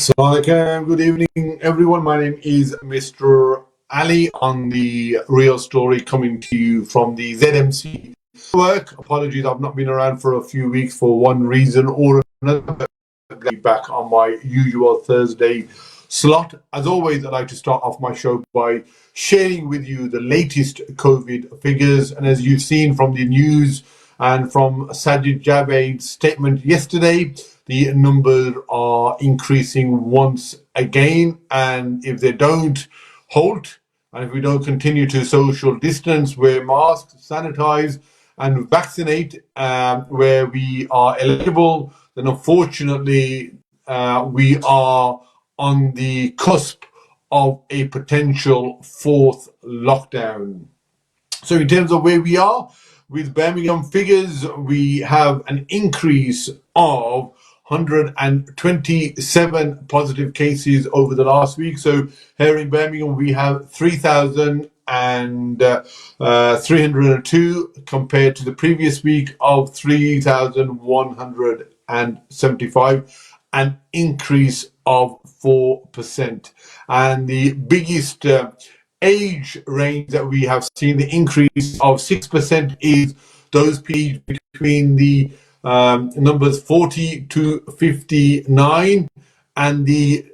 Assalamu alaikum. Good evening, everyone. My name is Mr. Ali on the Real Story, coming to you from the ZMC work. Apologies, I've not been around for a few weeks for one reason or another. Back on my usual Thursday slot. As always, I'd like to start off my show by sharing with you the latest COVID figures. And as you've seen from the news and from Sajid Javed's statement yesterday, the numbers are increasing once again. And if they don't halt, and if we don't continue to social distance, wear masks, sanitize, and vaccinate where we are eligible, then unfortunately we are on the cusp of a potential fourth lockdown. So in terms of where we are with Birmingham figures, we have an increase of 127 positive cases over the last week. So here in Birmingham, we have 3,302 compared to the previous week of 3,175, an increase of 4%. And the biggest age range that we have seen the increase of 6% is those people between the numbers 40 to 59, and the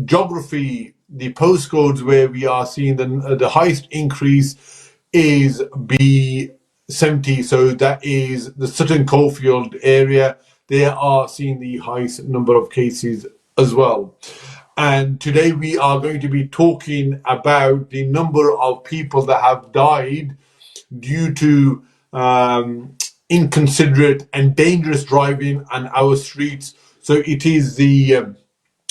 geography, the postcodes where we are seeing the highest increase is B70. So that is the Sutton Coldfield area. They are seeing the highest number of cases as well. And today we are going to be talking about the number of people that have died due to inconsiderate and dangerous driving on our streets. So it is the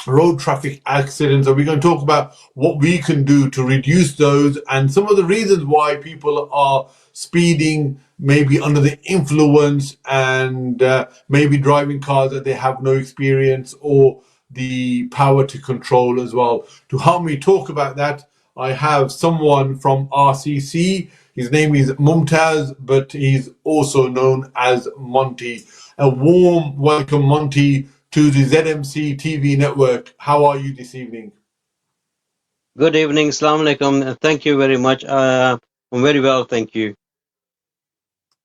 road traffic accidents, and we're going to talk about what we can do to reduce those and some of the reasons why people are speeding, maybe under the influence, and maybe driving cars that they have no experience or the power to control as well. To help me talk about that, I have someone from RCC. His name is Mumtaz, but he's also known as Monty. A warm welcome, Monty, to the ZMC TV network. How are you this evening? Good evening. Assalamu alaikum. Thank you very much. I'm very well, thank you.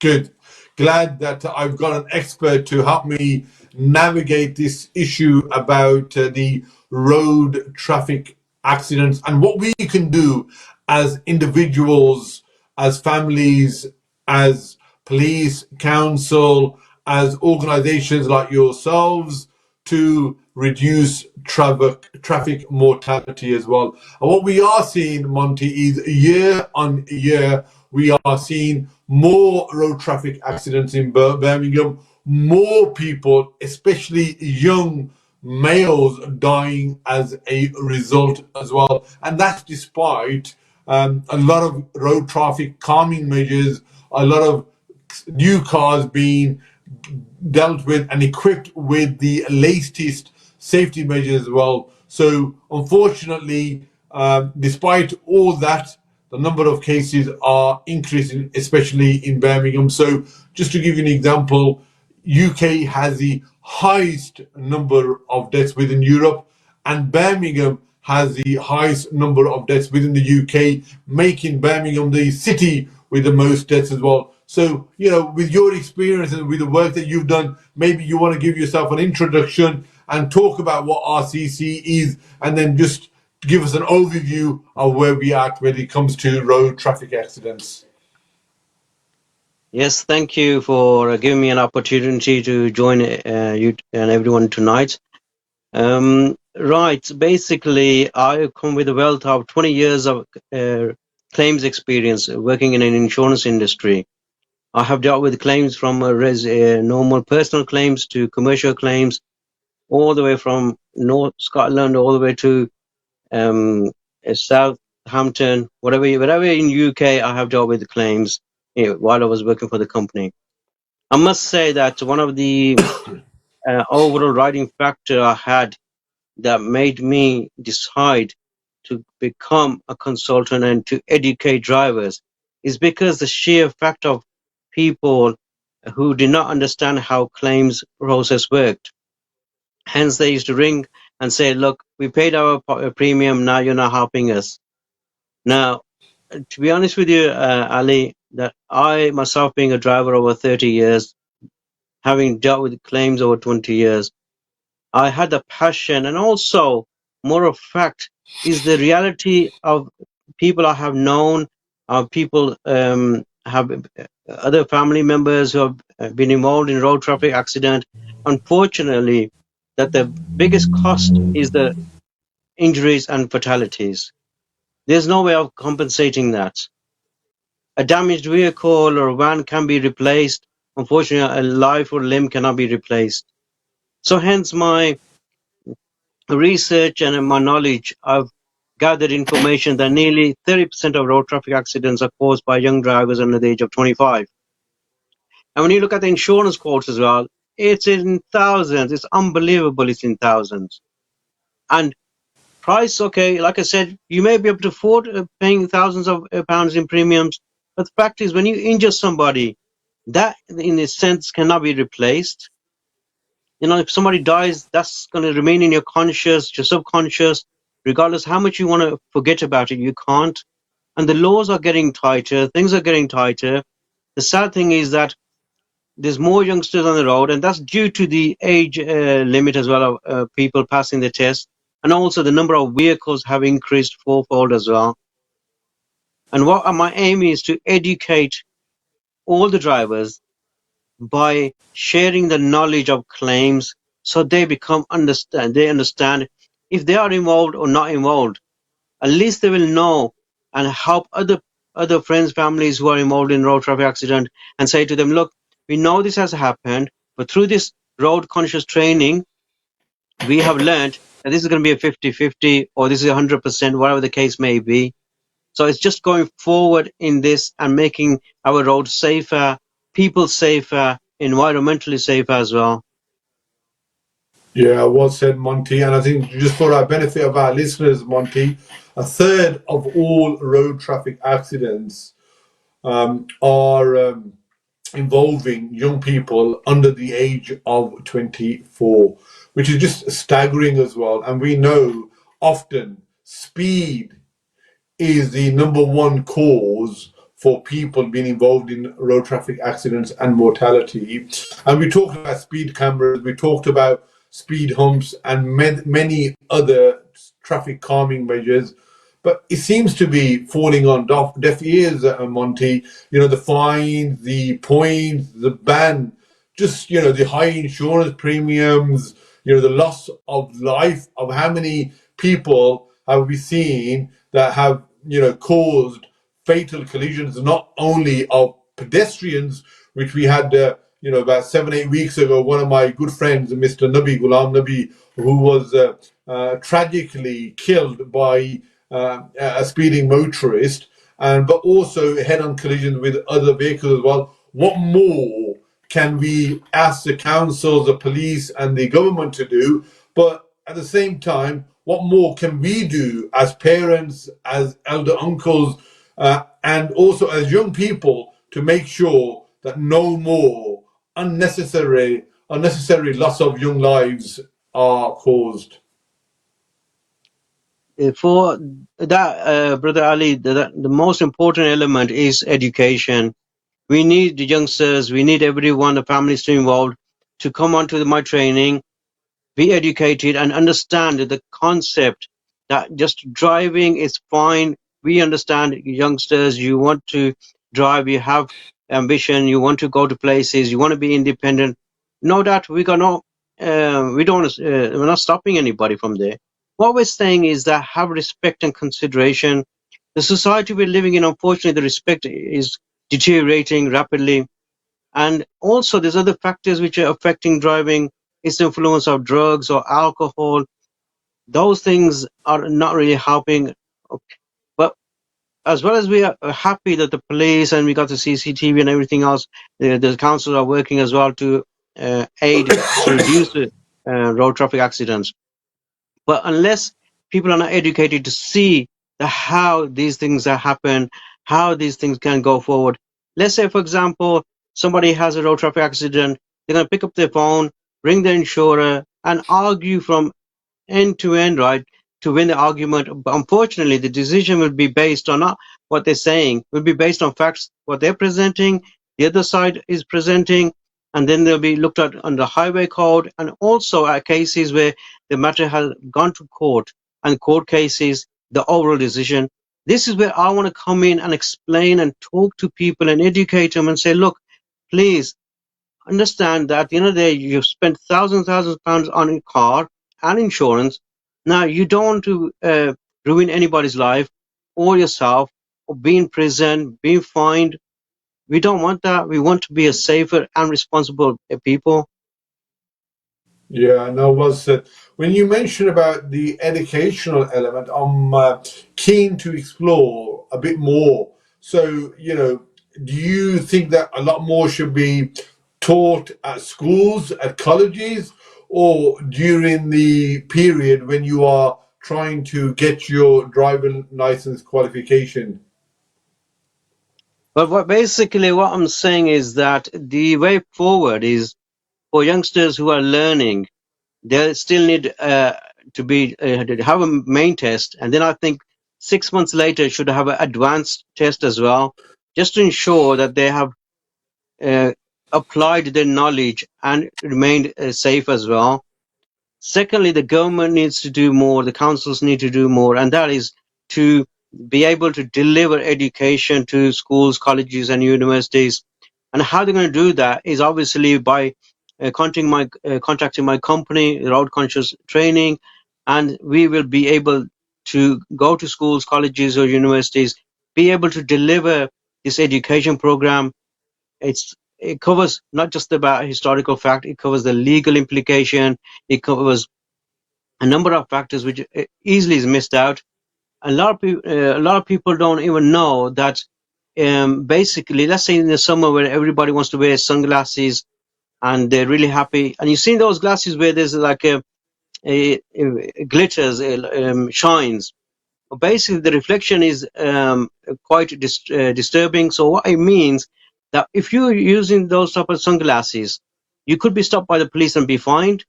Good. Glad that I've got an expert to help me navigate this issue about the road traffic accidents and what we can do as individuals, as families, as police, council, as organizations like yourselves to reduce traffic mortality as well. And what we are seeing, Monty, is year on year, we are seeing more road traffic accidents in Birmingham, more people, especially young males, dying as a result as well. And that's despite a lot of road traffic calming measures, a lot of new cars being dealt with and equipped with the latest safety measures as well. So unfortunately, despite all that, the number of cases are increasing, especially in Birmingham. So just to give you an example, UK has the highest number of deaths within Europe, and Birmingham has the highest number of deaths within the UK, making Birmingham the city with the most deaths as well. So, you know, with your experience and with the work that you've done, maybe you want to give yourself an introduction and talk about what RCC is, and then just give us an overview of where we are when it comes to road traffic accidents. Yes, thank you for giving me an opportunity to join you and everyone tonight. Right, basically, I come with a wealth of 20 years of claims experience working in an insurance industry. I have dealt with claims from normal personal claims to commercial claims, all the way from North Scotland all the way to Southampton, wherever in UK I have dealt with claims while I was working for the company. I must say that one of the overall driving factor I had that made me decide to become a consultant and to educate drivers is because the sheer fact of people who did not understand how claims process worked. Hence, they used to ring and say, look, we paid our premium, now you're not helping us. Now, to be honest with you, Ali, that I myself being a driver over 30 years, having dealt with claims over 20 years, I had the passion, and also, more of fact, is the reality of people I have known, people have other family members who have been involved in road traffic accident. Unfortunately, that the biggest cost is the injuries and fatalities. There's no way of compensating that. A damaged vehicle or van can be replaced. Unfortunately, a life or limb cannot be replaced. So hence my research and my knowledge, I've gathered information that nearly 30% of road traffic accidents are caused by young drivers under the age of 25. And when you look at the insurance quotes as well, it's in thousands. It's unbelievable. It's in thousands. And price, okay, like I said, you may be able to afford paying thousands of pounds in premiums. But the fact is, when you injure somebody, that in a sense cannot be replaced. If somebody dies, that's going to remain in your conscious, your subconscious, regardless how much you want to forget about it, you can't. And the laws are getting tighter, things are getting tighter. The sad thing is that there's more youngsters on the road, and that's due to the age limit as well of people passing the test. And also the number of vehicles have increased fourfold as well. And what my aim is to educate all the drivers by sharing the knowledge of claims, so they understand if they are involved or not involved. At least they will know and help other friends, families who are involved in road traffic accident, and say to them, look, we know this has happened, but through this road conscious training, we have learned that this is going to be a 50-50, or this is 100%, whatever the case may be. So it's just going forward in this and making our roads safer, people safer, environmentally safer as well. Yeah, well said, Monty. And I think just for our benefit of our listeners, Monty, a third of all road traffic accidents are involving young people under the age of 24, which is just staggering as well. And we know often speed is the number one cause for people being involved in road traffic accidents and mortality. And we talked about speed cameras, we talked about speed humps and many other traffic calming measures. But it seems to be falling on deaf ears, Monty. The fines, the points, the ban, just, the high insurance premiums, the loss of life of how many people have we seen that have, caused fatal collisions, not only of pedestrians, which we had, about 7-8 weeks ago, one of my good friends, Mr. Nabi, Ghulam Nabi, who was tragically killed by a speeding motorist, but also head-on collisions with other vehicles as well. What more can we ask the council, the police, and the government to do? But at the same time, what more can we do as parents, as elder uncles, and also as young people to make sure that no more unnecessary loss of young lives are caused? For that, Brother Ali, the most important element is education. We need the youngsters, we need everyone, the families to involved, to come onto my training, be educated and understand the concept that just driving is fine. We understand, youngsters, you want to drive, you have ambition, you want to go to places, you want to be independent. No doubt we got no, we don't, we're not stopping anybody from there. What we're saying is that have respect and consideration. The society we're living in, unfortunately, the respect is deteriorating rapidly. And also there's other factors which are affecting driving. It's the influence of drugs or alcohol. Those things are not really helping. But as well as we are happy that the police and we got the CCTV and everything else, the councils are working as well to aid to reduce the road traffic accidents. But unless people are not educated to see how these things happen, how these things can go forward. Let's say, for example, somebody has a road traffic accident, they're going to pick up their phone, ring the insurer, and argue from end to end, right, to win the argument. But unfortunately, the decision will be based on not what they're saying, will be based on facts, what they're presenting, the other side is presenting, and then they'll be looked at under highway code, and also at cases where the matter has gone to court, and court cases, the overall decision. This is where I want to come in and explain and talk to people and educate them and say, look, please understand that at the end of the day, you've spent thousands of pounds on a car and insurance. Now, you don't want to ruin anybody's life or yourself, or be in prison, being fined. We don't want that. We want to be a safer and responsible people. Yeah, no, was when you mention about the educational element, I'm keen to explore a bit more. So, do you think that a lot more should be taught at schools, at colleges, or during the period when you are trying to get your driving license qualification? But basically what I'm saying is that the way forward is for youngsters who are learning, they still need to have a main test, and then I think 6 months later should have an advanced test as well, just to ensure that they have uh, applied their knowledge and remained safe as well. Secondly, the government needs to do more, the councils need to do more, and that is to be able to deliver education to schools, colleges, and universities. And how they're going to do that is obviously by contacting my company, Road Conscious Training, and we will be able to go to schools, colleges, or universities, be able to deliver this education program. It covers not just about historical fact, it covers the legal implication, it covers a number of factors which easily is missed out. A lot of people don't even know that basically, let's say in the summer where everybody wants to wear sunglasses and they're really happy, and you see those glasses where there's like a glitters, shines. Basically, the reflection is quite disturbing. So what it means that if you're using those type of sunglasses, you could be stopped by the police and be fined,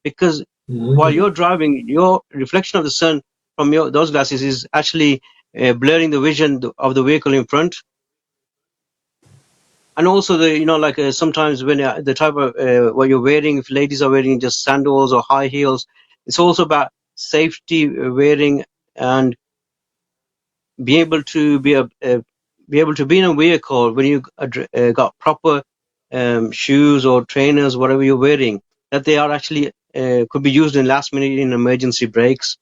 because while Mhm. you're driving, your reflection of the sun from those glasses is actually blurring the vision of the vehicle in front. And also like sometimes when the type of what you're wearing, if ladies are wearing just sandals or high heels, it's also about safety wearing, and be able to be able to be in a vehicle when you got proper shoes or trainers, whatever you're wearing, that they are actually could be used in last minute in emergency brakes.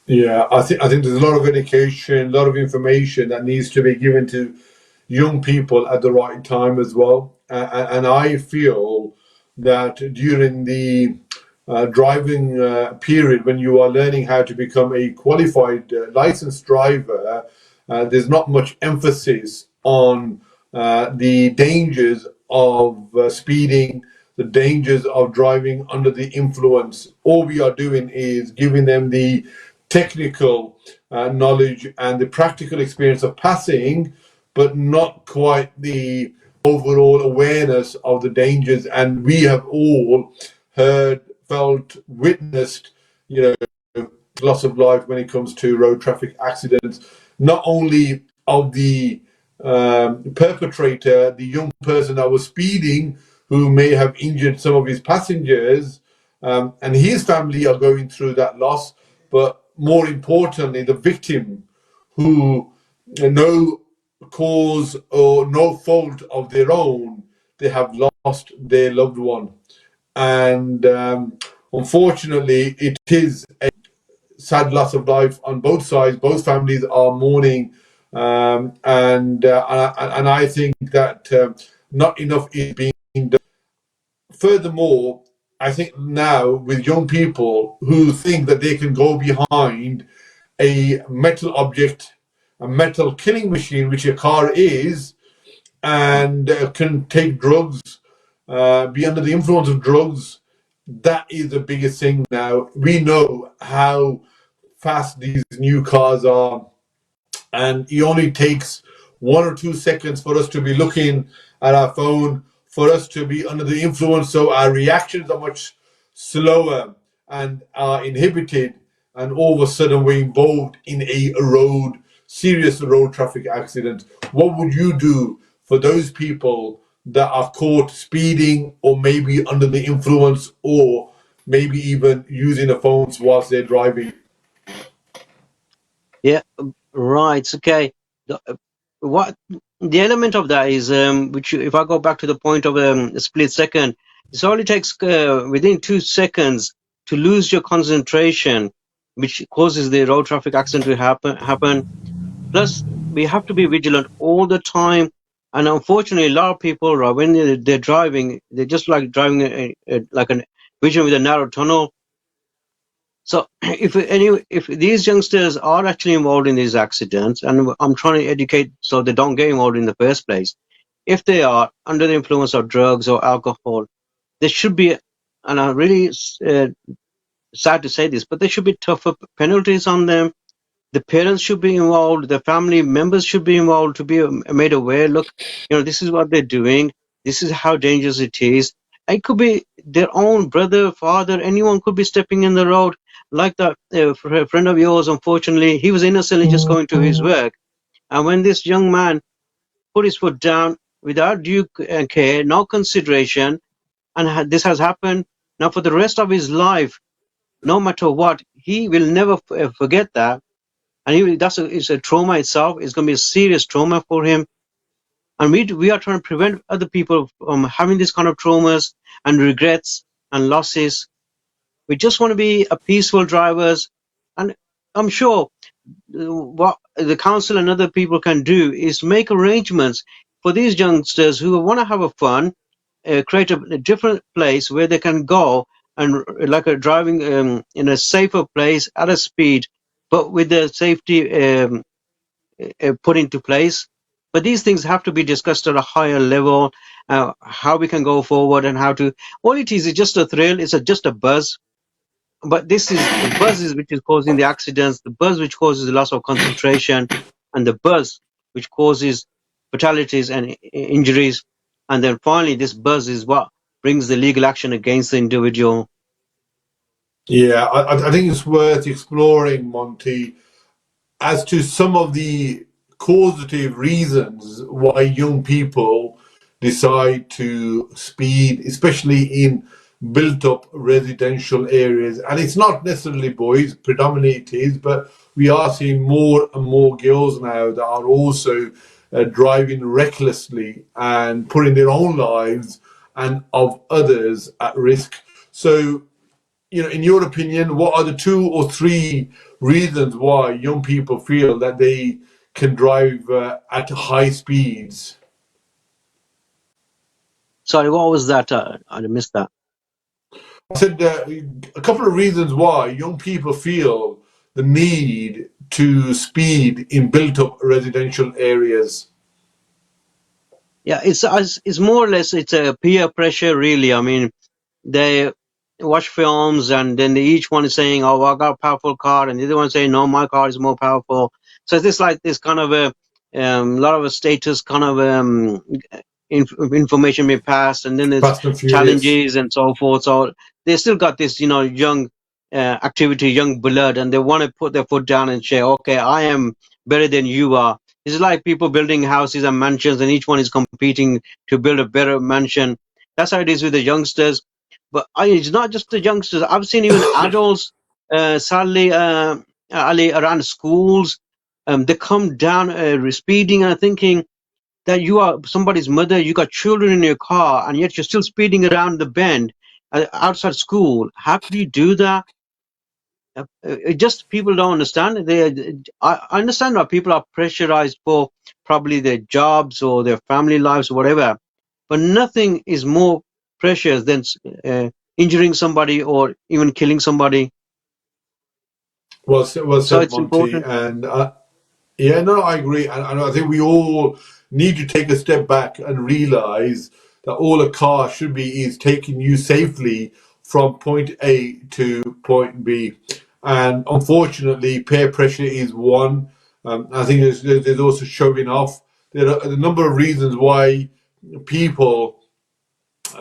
Yeah, I think there's a lot of education, a lot of information that needs to be given to young people at the right time as well. And I feel that during the driving period, when you are learning how to become a qualified licensed driver, there's not much emphasis on the dangers of speeding, the dangers of driving under the influence. All we are doing is giving them the technical knowledge and the practical experience of passing, but not quite the overall awareness of the dangers. And we have all heard, felt, witnessed, loss of life when it comes to road traffic accidents, not only of the perpetrator, the young person that was speeding, who may have injured some of his passengers, and his family are going through that loss, but more importantly, the victim, who no cause or no fault of their own, they have lost their loved one. And unfortunately, it is a sad loss of life on both sides. Both families are mourning, and I think that not enough is being done. Furthermore, I think now with young people who think that they can go behind a metal object, a metal killing machine, which a car is, and can take drugs, be under the influence of drugs. That is the biggest thing now. We know how fast these new cars are, and it only takes 1 or 2 seconds for us to be looking at our phone, for us to be under the influence. So our reactions are much slower and are inhibited, and all of a sudden we're involved in a serious road traffic accident. What would you do for those people that are caught speeding or maybe under the influence or maybe even using the phones whilst they're driving? Yeah, right. Okay. What the element of that is, if I go back to the point of a split second, it only takes within 2 seconds to lose your concentration, which causes the road traffic accident to happen. Plus, we have to be vigilant all the time. And unfortunately, a lot of people, right, when they're driving, they're just like driving like a vision with a narrow tunnel. So if these youngsters are actually involved in these accidents, and I'm trying to educate so they don't get involved in the first place, if they are under the influence of drugs or alcohol, there should be, and I'm really sad to say this, but there should be tougher penalties on them. The parents should be involved, the family members should be involved to be made aware. Look, this is what they're doing. This is how dangerous it is. It could be their own brother, father, anyone could be stepping in the road. Like that friend of yours, unfortunately, he was innocently just going to his work. And when this young man put his foot down without due care, no consideration, and this has happened now for the rest of his life, no matter what, he will never forget that. And it's a trauma itself. It's going to be a serious trauma for him. And we are trying to prevent other people from having this kind of traumas and regrets and losses. We just want to be a peaceful drivers. And I'm sure what the council and other people can do is make arrangements for these youngsters who want to have a fun, create a different place where they can go and like a driving in a safer place at a speed, but with the safety put into place. But these things have to be discussed at a higher level, how we can go forward and how to. All it is just a thrill. It's just a buzz. But this is the buzz which is causing the accidents, the buzz which causes the loss of concentration, and the buzz which causes fatalities and injuries. And then finally, this buzz is what brings the legal action against the individual. Yeah, I think it's worth exploring, Monty, as to some of the causative reasons why young people decide to speed, especially in built up residential areas. And it's not necessarily boys, predominantly it is, but we are seeing more and more girls now that are also driving recklessly and putting their own lives and of others at risk. So, in your opinion, what are the 2 or 3 reasons why young people feel that they can drive at high speeds? Sorry, what was that? I missed that. I said a couple of reasons why young people feel the need to speed in built-up residential areas. Yeah, it's more or less it's a peer pressure, really. I mean, they watch films and then each one is saying, "Oh, I got a powerful car," and the other one saying, "No, my car is more powerful." So it's just like this kind of a lot of a status kind of information being passed, and then there's Fast and Furious. challenges and so forth. So they still got this, young activity, young blood, and they want to put their foot down and say, "Okay, I am better than you are." It's like people building houses and mansions, and each one is competing to build a better mansion. That's how it is with the youngsters. But it's not just the youngsters. I've seen even adults, sadly, Ali, around schools. They come down speeding and thinking that you are somebody's mother, you got children in your car, and yet you're still speeding around the bend outside school. How could you do that? Just people don't understand. I understand why people are pressurized for probably their jobs or their family lives or whatever, but nothing is more precious than injuring somebody or even killing somebody. Well So said, it's Monty. important. And yeah, no, I agree. And I think we all need to take a step back and realize that all a car should be is taking you safely from point A to point B. And unfortunately, peer pressure is one. I think there's also showing off. There are a number of reasons why people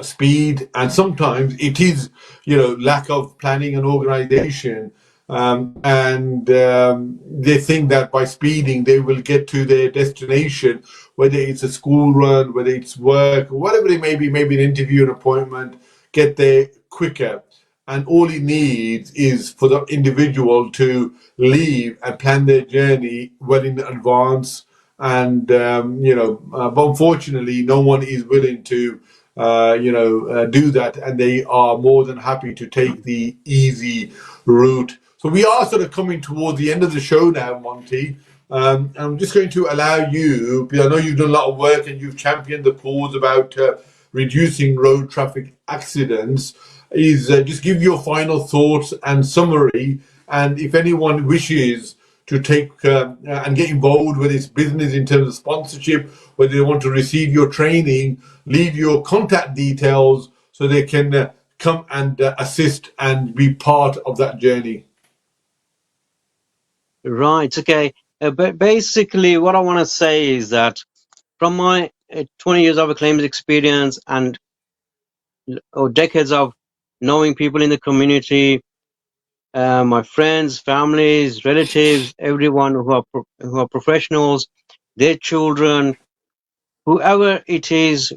speed, and sometimes it is, lack of planning and organization. And they think that by speeding they will get to their destination, whether it's a school run, whether it's work, whatever it may be, maybe an interview, an appointment, get there quicker. And all it needs is for the individual to leave and plan their journey well in advance. And but unfortunately no one is willing to do that, and they are more than happy to take the easy route. So we are sort of coming towards the end of the show now, Monty. I'm just going to allow you, because I know you've done a lot of work and you've championed the cause about reducing road traffic accidents, is just give your final thoughts and summary. And if anyone wishes to take and get involved with this business in terms of sponsorship, whether they want to receive your training, leave your contact details so they can come and assist and be part of that journey. Right. Okay. But basically, what I want to say is that from my 20 years of claims experience and decades of knowing people in the community, my friends, families, relatives, everyone who are professionals, their children, whoever it is,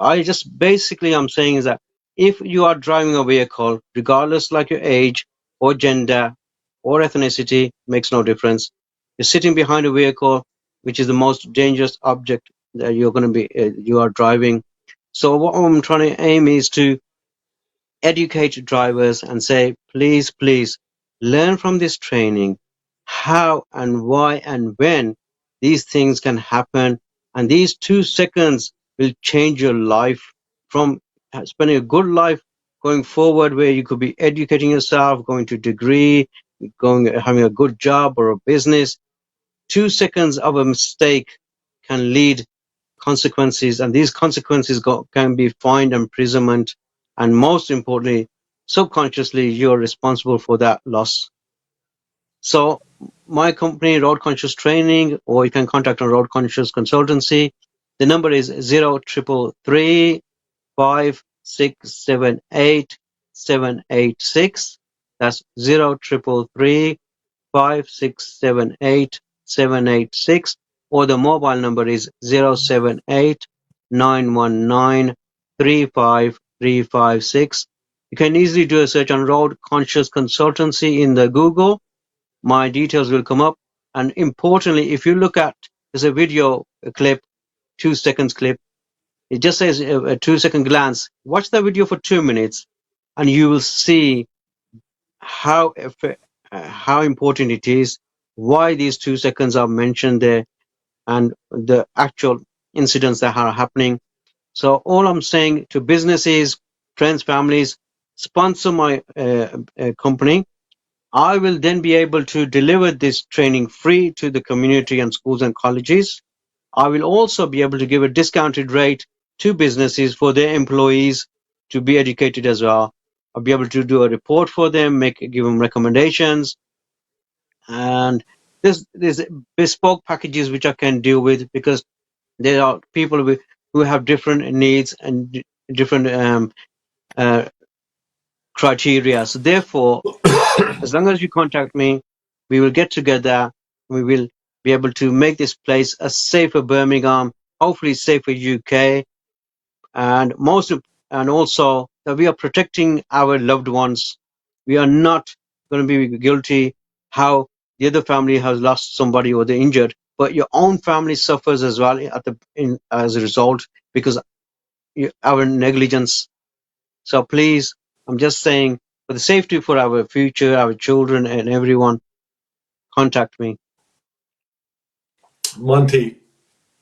I'm saying is that if you are driving a vehicle, regardless like your age or gender or ethnicity, makes no difference. You're sitting behind a vehicle, which is the most dangerous object that you are driving. So what I'm trying to aim is to educate drivers and say, please, please learn from this training how and why and when these things can happen. And these 2 seconds will change your life from spending a good life going forward, where you could be educating yourself, going to degree, having a good job or a business. 2 seconds of a mistake can lead consequences, and these consequences can be fine, imprisonment, and most importantly, subconsciously, you're responsible for that loss. So my company, Road Conscious Training, or you can contact on Road Conscious Consultancy. The number is 0333 5678 786. That's 0333 5678 786, or the mobile number is 078 919 35356. You can easily do a search on Road Conscious Consultancy in the Google. My details will come up. And importantly, if you look at, there's a video clip, 2 seconds clip. It just says a 2-second glance. Watch the video for 2 minutes and you will see how important it is, why these 2 seconds are mentioned there, and the actual incidents that are happening. So all I'm saying to businesses, friends, families, sponsor my company. I will then be able to deliver this training free to the community and schools and colleges. I will also be able to give a discounted rate to businesses for their employees to be educated as well. I'll be able to do a report for them, give them recommendations, and there's bespoke packages which I can deal with, because there are people who have different needs and different criteria. So therefore, as long as you contact me, we will get together. We will be able to make this place a safer Birmingham, hopefully safer UK, and also that we are protecting our loved ones. We are not going to be guilty how the other family has lost somebody or they're injured, but your own family suffers as well as a result, because our negligence. So please, I'm just saying, for the safety for our future, our children and everyone, contact me. Monty,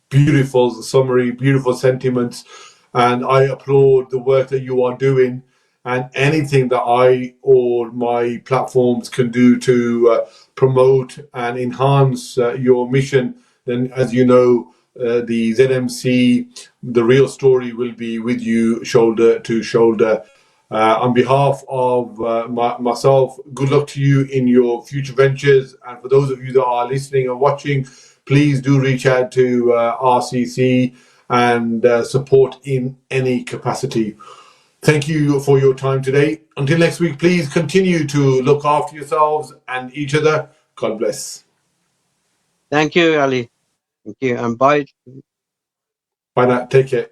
beautiful summary, beautiful sentiments, and I applaud the work that you are doing. And anything that I or my platforms can do to promote and enhance your mission, then, as you know, the ZMC, the real story, will be with you shoulder to shoulder. On behalf of myself, good luck to you in your future ventures. And for those of you that are listening and watching, please do reach out to RCC and support in any capacity. Thank you for your time today. Until next week, please continue to look after yourselves and each other. God bless. Thank you, Ali. Thank you, and bye. Bye now. Take care.